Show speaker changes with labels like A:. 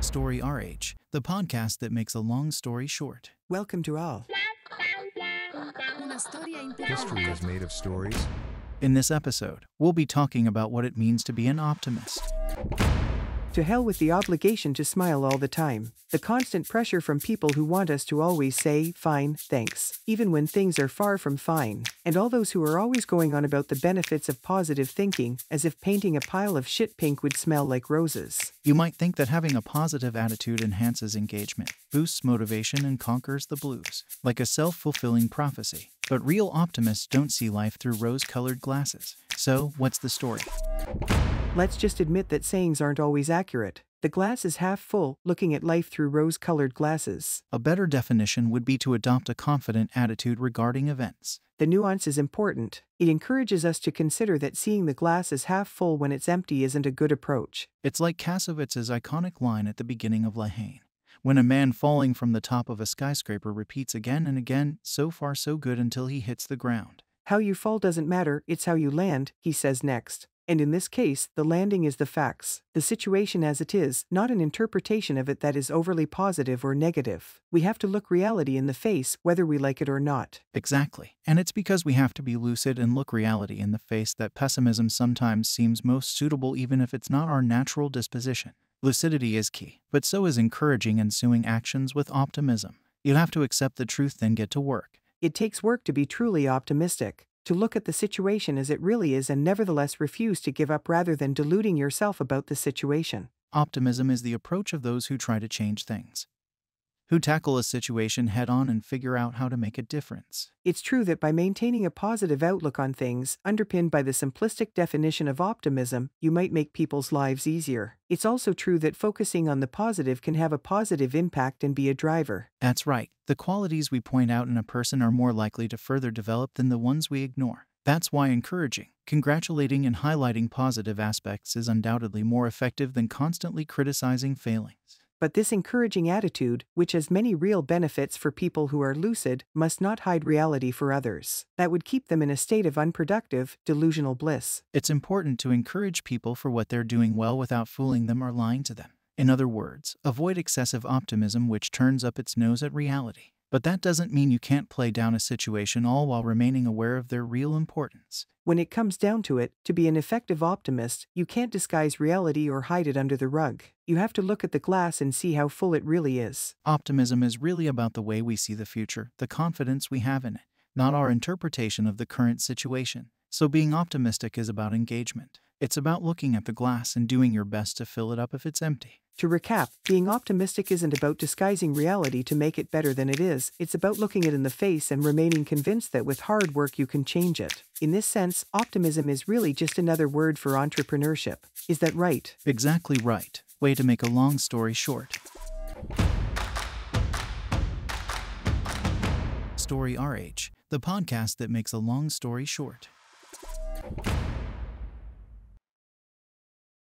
A: Story RH, the podcast that makes a long story short.
B: Welcome to all.
C: History is made of stories.
A: In this episode, we'll be talking about what it means to be an optimist.
B: To hell with the obligation to smile all the time. The constant pressure from people who want us to always say, fine, thanks, even when things are far from fine. And all those who are always going on about the benefits of positive thinking, as if painting a pile of shit pink would smell like roses.
A: You might think that having a positive attitude enhances engagement, boosts motivation, and conquers the blues, like a self-fulfilling prophecy. But real optimists don't see life through rose-colored glasses. So, what's the story?
B: Let's just admit that sayings aren't always accurate. The glass is half full, looking at life through rose-colored glasses.
A: A better definition would be to adopt a confident attitude regarding events.
B: The nuance is important. It encourages us to consider that seeing the glass as half full when it's empty isn't a good approach.
A: It's like Cassavetes' iconic line at the beginning of La Haine. When a man falling from the top of a skyscraper repeats again and again, so far so good until he hits the ground.
B: How you fall doesn't matter, it's how you land, he says next. And in this case, the landing is the facts, the situation as it is, not an interpretation of it that is overly positive or negative. We have to look reality in the face, whether we like it or not.
A: Exactly. And it's because we have to be lucid and look reality in the face that pessimism sometimes seems most suitable even if it's not our natural disposition. Lucidity is key, but so is encouraging ensuing actions with optimism. You have to accept the truth, then get to work.
B: It takes work to be truly optimistic, to look at the situation as it really is and nevertheless refuse to give up rather than deluding yourself about the situation.
A: Optimism is the approach of those who try to change things, who tackle a situation head-on and figure out how to make a difference.
B: It's true that by maintaining a positive outlook on things, underpinned by the simplistic definition of optimism, you might make people's lives easier. It's also true that focusing on the positive can have a positive impact and be a driver.
A: That's right. The qualities we point out in a person are more likely to further develop than the ones we ignore. That's why encouraging, congratulating, and highlighting positive aspects is undoubtedly more effective than constantly criticizing failings.
B: But this encouraging attitude, which has many real benefits for people who are lucid, must not hide reality for others. That would keep them in a state of unproductive, delusional bliss.
A: It's important to encourage people for what they're doing well without fooling them or lying to them. In other words, avoid excessive optimism which turns up its nose at reality. But that doesn't mean you can't play down a situation all while remaining aware of their real importance.
B: When it comes down to it, to be an effective optimist, you can't disguise reality or hide it under the rug. You have to look at the glass and see how full it really is.
A: Optimism is really about the way we see the future, the confidence we have in it, not our interpretation of the current situation. So being optimistic is about engagement. It's about looking at the glass and doing your best to fill it up if it's empty.
B: To recap, being optimistic isn't about disguising reality to make it better than it is, it's about looking it in the face and remaining convinced that with hard work you can change it. In this sense, optimism is really just another word for entrepreneurship. Is that right?
A: Exactly right. Way to make a long story short. Story RH, the podcast that makes a long story short.